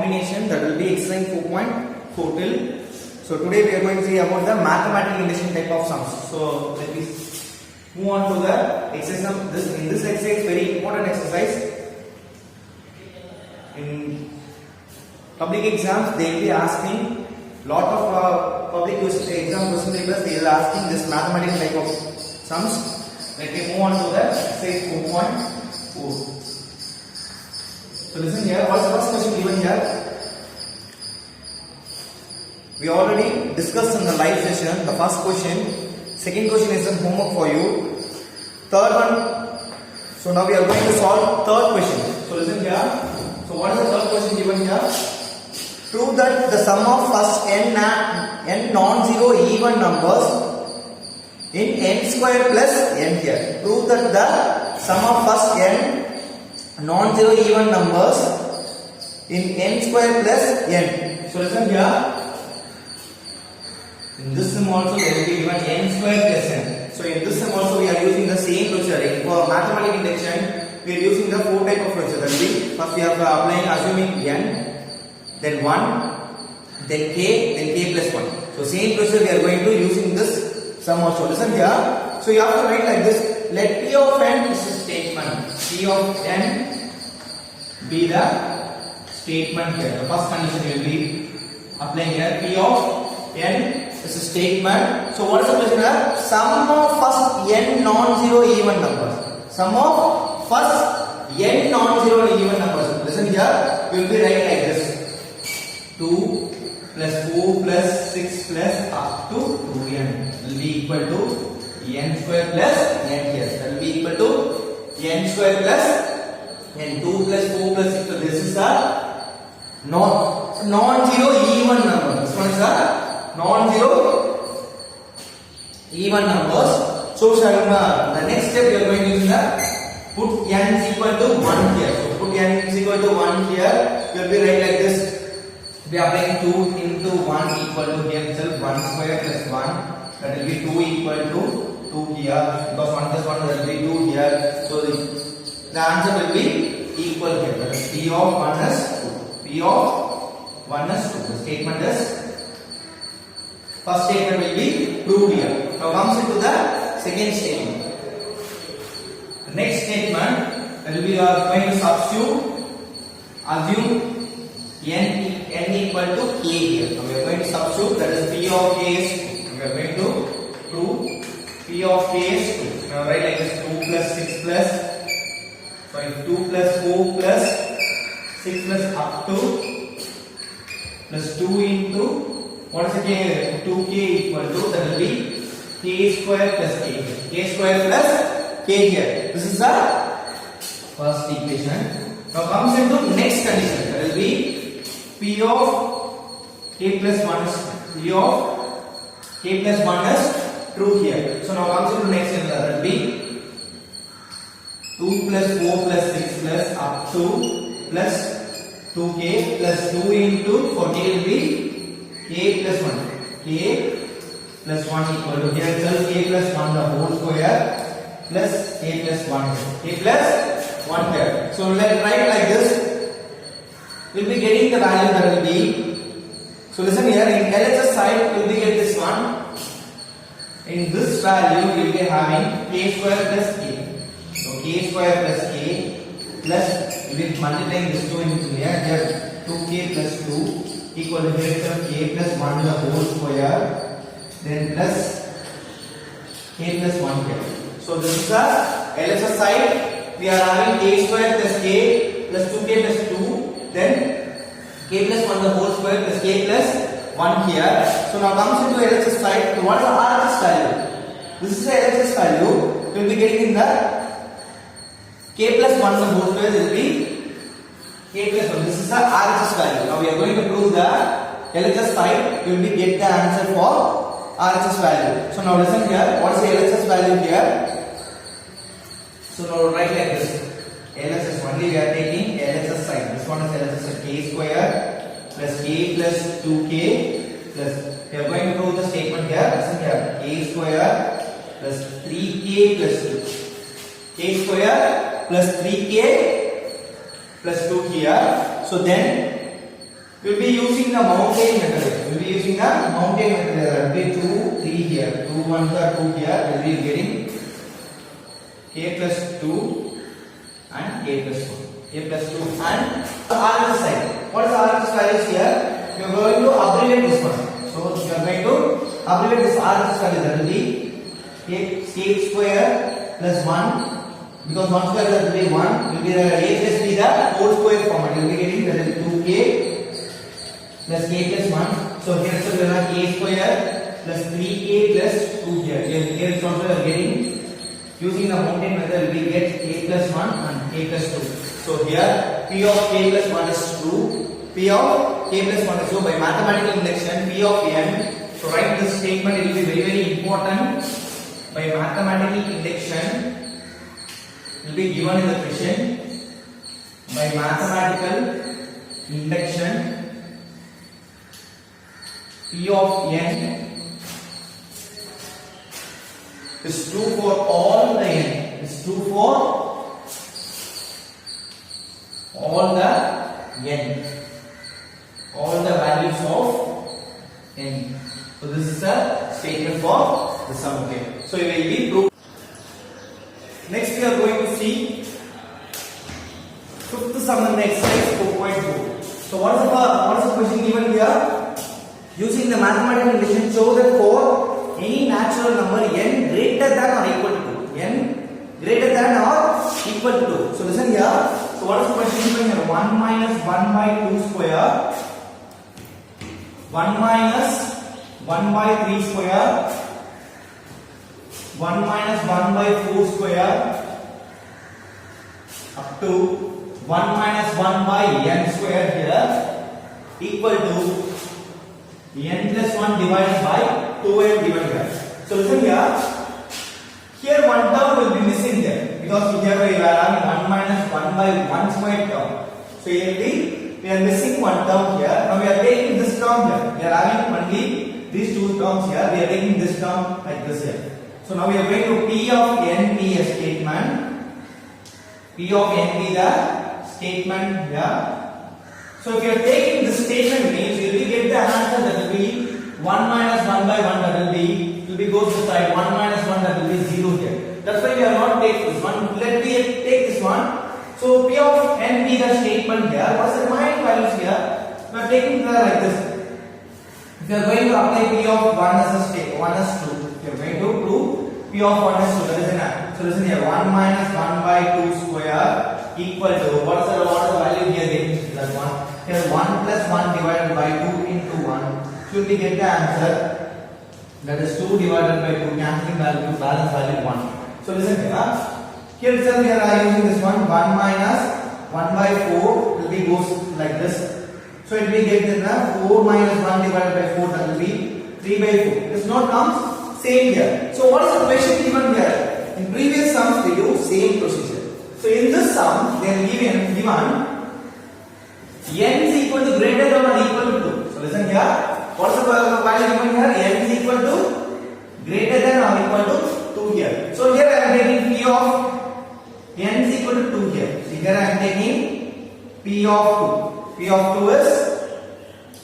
combination, that will be exercise 4.4 till. So today we are going to see about the mathematical integration type of sums. So let me move on to the exercise. In this exercise, very important exercise. In public exams, they will be asking lot of public exam question papers. They will asking this mathematical type of sums. Let me move on to the exercise 4.4. So listen here. What's the first question given here? We already discussed in the live session the first question. Second question is some homework for you. Third one. So now we are going to solve third question. So listen here. So what is the third question given here? Prove that the sum of first n non-zero even numbers in n square plus n here. Prove that the sum of first n non-zero even numbers in n square plus n. So listen here. In this sum also there will be given n square plus n. So in this sum also we are using the same procedure. For mathematical integration, we are using the four type of procedure. That will be first we have applying assuming n, then 1, then k plus 1. So same procedure we are going to using this sum also. Listen here. So you have to write like this. Let P of n is a statement. P of n be the statement here. The first condition will be applying here. P of n is a statement. So what is the question here? Sum of first n non-zero even numbers. Sum of first n non-zero even numbers. Listen here. We will be writing like this. 2 plus 4 plus 6 plus up to 2n will be equal to n square plus n here. That will be equal to n square plus n. 2 plus 4 plus 6. So this is a non-zero even number. This one is a non-zero even numbers. So the next step we are going to use the put n is equal to 1 here. So put n is equal to 1 here. We will be write like this. We are applying 2 into 1 equal to here itself 1 square plus 1. That will be 2 equal to 2 here. Because 1 plus 1 will be 2 here. So the answer will be equal here. That is P of 1 is 2. P of 1 is 2. The statement is first statement will be proved here. Now comes into the second statement. The next statement will be going to substitute, assume n equal to k here. So we are going to substitute, that is P of k is 2. We are going to prove P of k is 2. Now write like this. 2 plus 6 plus 2 plus 4 plus 6 plus up to plus 2 into what is the k? 2k equal to, that will be k square plus k. K square plus k here. This is the first equation. Now comes into next condition. That will be P of k plus 1 is P of k plus 1 is true here. So now comes into next condition. That will be 2 plus 4 plus 6 plus up to plus 2k plus 2 into 40 will be k plus 1. K plus 1 equal to here itself k plus 1 the whole square plus k plus 1. K plus 1 here. So let's write like this. We will be getting the value that will be. So listen here. In LHS side, we will be get this one. In this value, we will be having k square plus k. So k square plus k plus we will be multiplying this 2 into here. Here 2k plus 2 equal to here itself k plus 1 the whole square. Then plus k plus 1 here. So this is the LHS side. We are having k square plus k plus 2k plus 2. Then k plus 1 the whole square plus k plus 1 here. So now comes into LHS side. So what is the RHS value? This is the LHS value. We will be getting in the k plus 1 the whole square will be k plus 1. This is the RHS value. Now we are going to prove the LHS side. We will be get the answer for RHS value. So now listen here. What is the LHS value here? So now write like this. LHS only we are taking LHS side. This one is LHS k square plus k plus 2k plus we are going to prove the statement here. Listen here. K square plus 3k plus 2. K square plus 3k plus 2 here. So then We'll be using the mountain method. We'll be using the mountain method. There will be 2, 3 here. 2, 1, 2 here. We'll be getting k plus 2 and k plus 1. K plus 2 and the RHS side. What is the RHS values here? You are going to abbreviate this one. So you are going to abbreviate this RHS value. That will be k square plus 1. Because 1 square that will be 1. Will be the a plus b the whole square format. You will be getting that is 2k plus k plus 1. So here also we have k square plus 3k plus 2 here. Here also we are getting using the mountain method we get k plus 1 and k plus 2. So here p of k plus 1 is true. P of k plus 1 is true by mathematical induction p of n. So write this statement, it will be very important. By mathematical induction will be given in the question. By mathematical induction P of n is true for all the n. Is true for all the n. All the values of n. So this is the statement for the sum. Okay. So it will be proved. Next we are going to see fifth sum in the exercise 4.4. So what is the question given here? Using the mathematical induction, show that for any natural number n greater than or equal to n greater than or equal to 2. So listen here. So what is the question given here? 1 minus 1 by 2 square, 1 minus 1 by 3 square, 1 minus 1 by 4 square, up to 1 minus 1 by n square here equal to n plus 1 divided by 2n given here. So listen here. Here one term will be missing there because here we are having 1 minus 1 by 1 square term. So here we are missing one term here. Now we are taking this term here. We are having only these two terms here. We are taking this term like this here. So now we are going to P of n be a statement. P of n be the statement here. So if you are taking this statement means you will get the answer that will be 1 minus 1 by 1 that will be goes to side 1 minus 1 that will be 0 here. That's why we are not taking this one. Let me take this one. So P of n be the statement here. What's the defined values here? We are taking the like this. If you are going to apply P of 1 as a state, 1 as 2. If you are going to prove P of 1 as 2, that is an. So listen here. 1 minus 1 by 2 square equal to what is the value here? Getting that one. Here 1 plus 1 divided by 2 into 1. Should we get the answer? That is 2 divided by 2, cancelling value, balance value 1. So listen here. Here itself we are using this one. 1 minus 1 by 4 will be goes like this. So it will get the 4 minus 1 divided by 4, that will be 3 by 4. This note comes same here. So what is the question given here? In previous sums we do same procedure. So in this sum they are given n is equal to greater than or equal to 2. So listen here. What is the value given here? N is equal to greater than or equal to 2 here. So here I am taking P of n is equal to 2 here. So here I am taking P of 2. P of 2 is,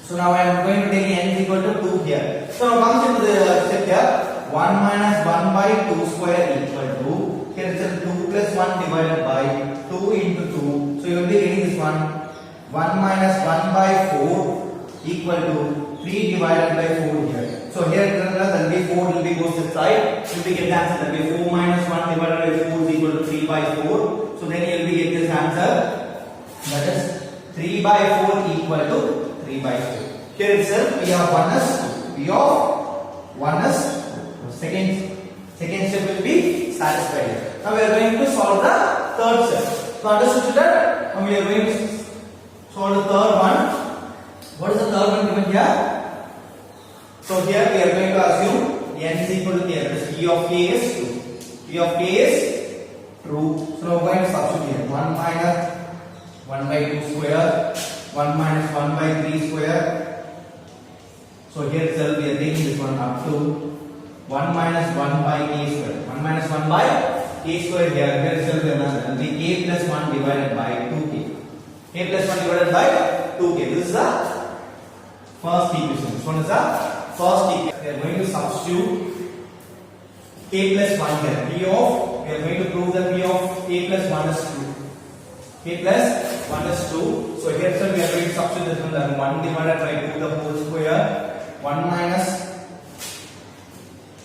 so now I am going to take n is equal to 2 here. So now comes into the step here. 1 minus 1 by 2 square equal to, here it is 2 plus 1 divided by 2 into 2. So you will be getting this one. 1 minus 1 by 4 equal to 3 divided by 4 here. So here that will be 4 will be goes to side. You will be get the answer that will be 4 minus 1 divided by 4 is equal to 3 by 4. So then you will be get this answer. That is 3 by 4 equal to 3 by 4. Here itself we have 1 as 2. P of 1 as 2. Second step will be satisfied. Now we are going to solve the third step. So understood that? Now we are going to solve the third one. What is the third one given here? So here we are going to assume n is equal to here. That is P of k is true. P of k is true. So now we are going to substitute here. 1 minus 1 by 2 square, 1 minus 1 by 3 square. So here itself we are taking this one up to 1 minus 1 by k square. 1 minus 1 by k square here. Here itself we will be k plus 1 divided by 2k. K plus 1 divided by 2k. This is the first equation. This one is the first equation. We are going to substitute k plus 1 here. P of, we are going to prove that P of k plus 1 is 2. K plus 1 is 2. So here sir, we are going to substitute this one, that 1 divided by 2 the whole square, 1 minus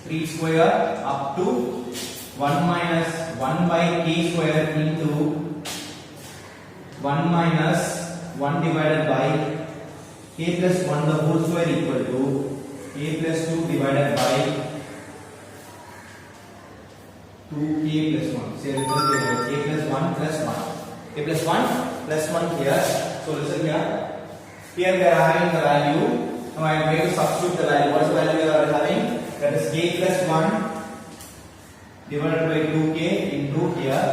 3 square up to 1 minus 1 by k square into 1 minus 1 divided by k plus 1 the whole square equal to k plus 2 divided by 2k plus 1. Say this is k plus 1 plus 1. K plus 1 plus 1 here. So listen here. Here we are having the value. Now I am going to substitute the value. What is the value we are having? That is k plus 1 divided by 2k into here.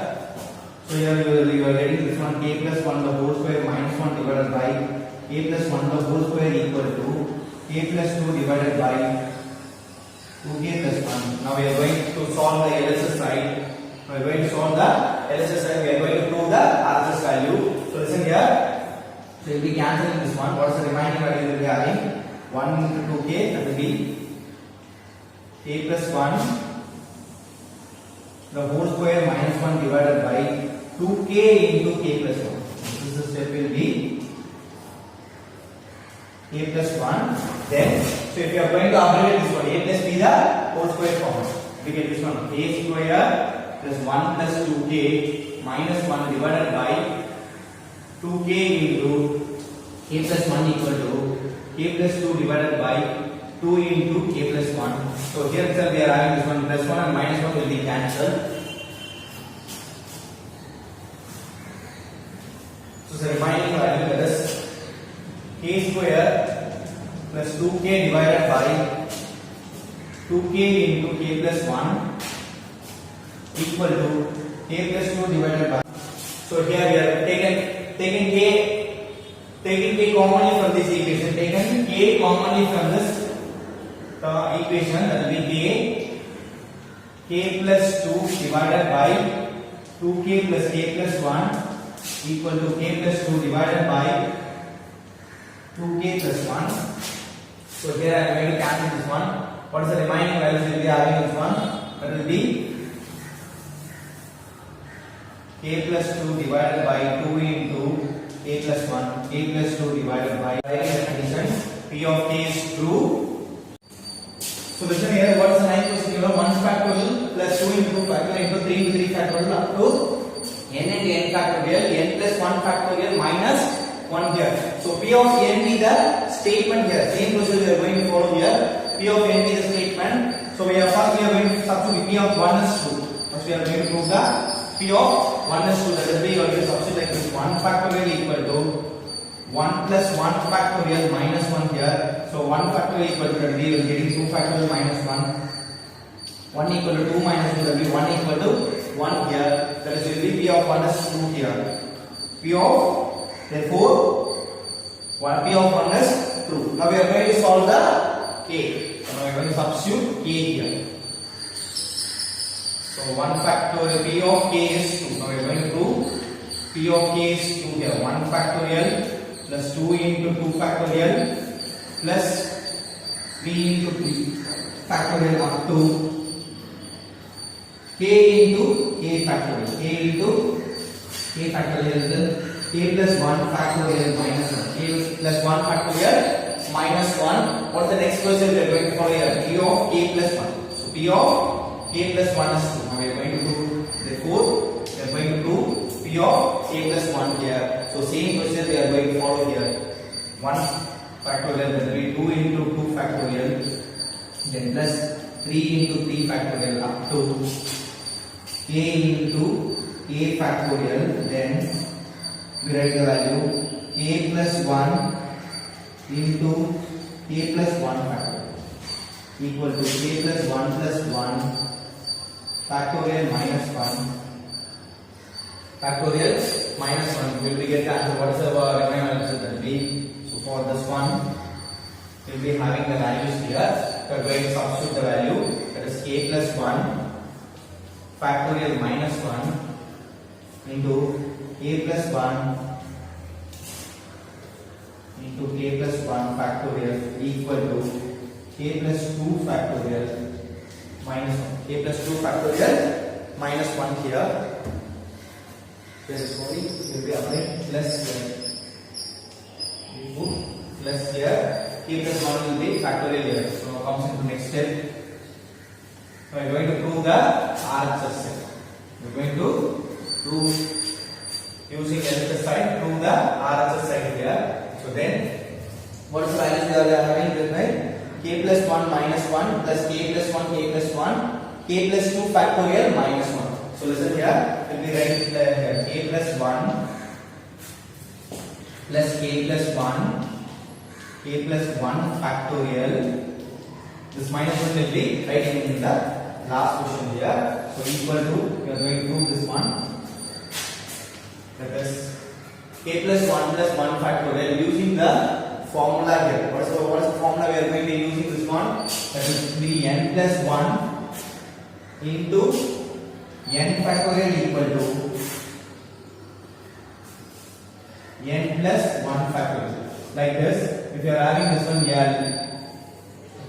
So here you are getting this one, k plus 1 the whole square minus 1 divided by k plus 1 the whole square equal to k plus 2 divided by 2k plus 1. Now we are going to solve the LHS side. We are going to solve the LHS side. We are going to prove the RHS value. So listen here. So we will be cancelling this one. What is the remaining value we will be having? 1 into 2k, that will be k plus 1 the whole square minus 1 divided by 2k into k plus 1. This step will be k plus 1. Then, so if you are going to abbreviate this one, a plus b the whole square form, we get this one, a square plus 1 plus 2k minus 1 divided by 2k into k plus 1 equal to k plus 2 divided by 2 into k plus 1. So here sir, we are having this one plus 1 and minus 1 will be cancelled. So the remaining value, that is k square plus 2k divided by 2k into k plus 1 equal to k plus 2 divided by. So here we are taking k commonly from this equation. Taken k commonly from this equation, that will be k plus 2 divided by 2k plus k plus 1 equal to k plus 2 divided by 2k plus 1. So here I am going to cancel this one. What is the remaining values we will be having this one? That will be k plus 2 divided by 2 into k plus 1, k plus 2 divided by condition p of k is true. So listen here, what is the 9 question given? 1 factorial plus 2 into 2 factorial into 3 into 3 factorial up to n into n factorial, n plus 1 factorial minus 1 here. So p of n be the statement here. Same procedure we are going to follow here. P of n be the statement. So we are going to substitute p of 1 is 2. First we are going to prove that p of 1 is 2. That is why we are going to substitute like this. 1 factorial equal to 1 plus 1 factorial minus 1 here. So 1 factorial equal to that we will getting 2 factorial minus 1. 1 equal to 2 minus 2, that will be 1 equal to 1 here. That is will be p of 1 is 2 here. P of, therefore, p of 1 is true. Now we are going to solve the k. So now we are going to substitute k here. So 1 factorial p of k is 2. Now we are going to prove p of k is 2 here. 1 factorial plus 2 into 2 factorial plus 3 into 3 factorial up to k into k factorial. K into k factorial is k plus 1 factorial minus 1. K plus 1 factorial minus 1. What's the next question we are going to follow here? P of k plus 1. So p of k plus 1 is 2. Now we are going to do, therefore, we are going to do p of k plus 1 here. So same question we are going to follow here. 1 factorial, that will be 2 into 2 factorial, then plus 3 into 3 factorial up to k into k factorial, then we write the value k plus 1 into k plus 1 factorial equal to k plus 1 plus 1 factorial minus 1 factorial minus 1. We will be getting the answer. What is the remaining answer? That will be, so for this one we will be having the values here. We are going to substitute the value, that is k plus 1 factorial minus 1 into k plus 1 into k plus 1 factorial equal to k plus 2 factorial minus 1. K plus 2 factorial minus 1 here. Here is only will be applied plus here. We put plus here. K plus 1 will be factorial here. So comes into next step. So we are going to prove the RHS set. We are going to prove using LHS side, prove the RHS side here. So then, what is the value we are having here, right? K plus 1 minus 1 plus k plus 1 k plus 1 k plus 2 factorial minus 1. So listen here, will be write here k plus 1 plus k plus 1 k plus 1 factorial. This minus 1 will be writing in the last question here. So equal to, we are going to prove this one. That is k plus 1 plus 1 factorial using the formula here. What is the formula we are going to be using this one? That is be n plus 1 into n factorial equal to n plus 1 factorial. Like this, if you are having this one here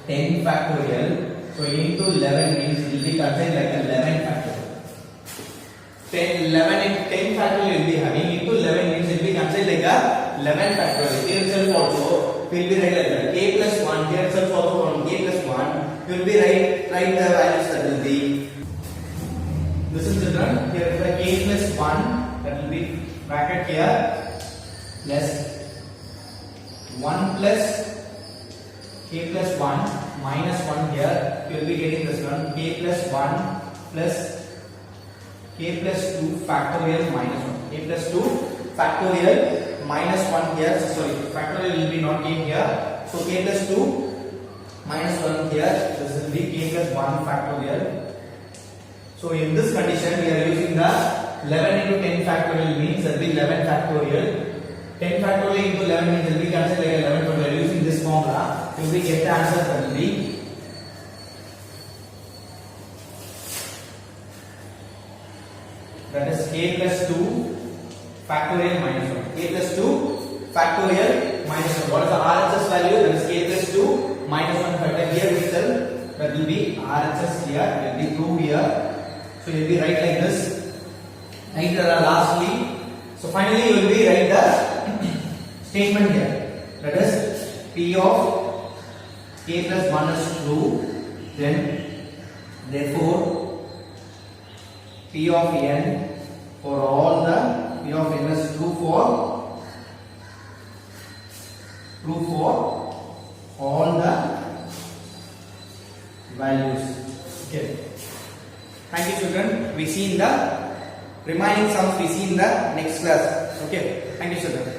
10 factorial, so into 11 means it will be considered like 11 factorial. 10 factorial will be having into 11 means it will be considered like a 11 factorial. Here itself also will be write like that. K plus 1 here itself also from k plus 1 will be write the values that will be. This is children. Here the k plus 1 that will be bracket here plus 1 plus k plus 1 minus 1 here. You will be getting this one k plus 1 plus k plus 2 factorial minus 1. K plus 2 factorial minus 1 here. Sorry, factorial will be not came here. So k plus 2 minus 1 here. This will be k plus 1 factorial. So in this condition we are using the 11 into 10 factorial means that will be 11 factorial. 10 factorial into 11 means it will be considered like 11, but we are using this formula. You will get the answer that will be that is k plus 2 factorial minus 1. K plus 2 factorial minus 1. What is the RHS value? That is k plus 2 minus 1 factorial. Here itself that will be RHS here. It will be proved here. So you will be write like this. Write lastly. So finally you will be write the statement here. That is P of k plus 1 is true. Then therefore P of n for all the P of n is true for all the values. Okay. Thank you children. We see in the remaining sums we see in the next class. Okay. Thank you children.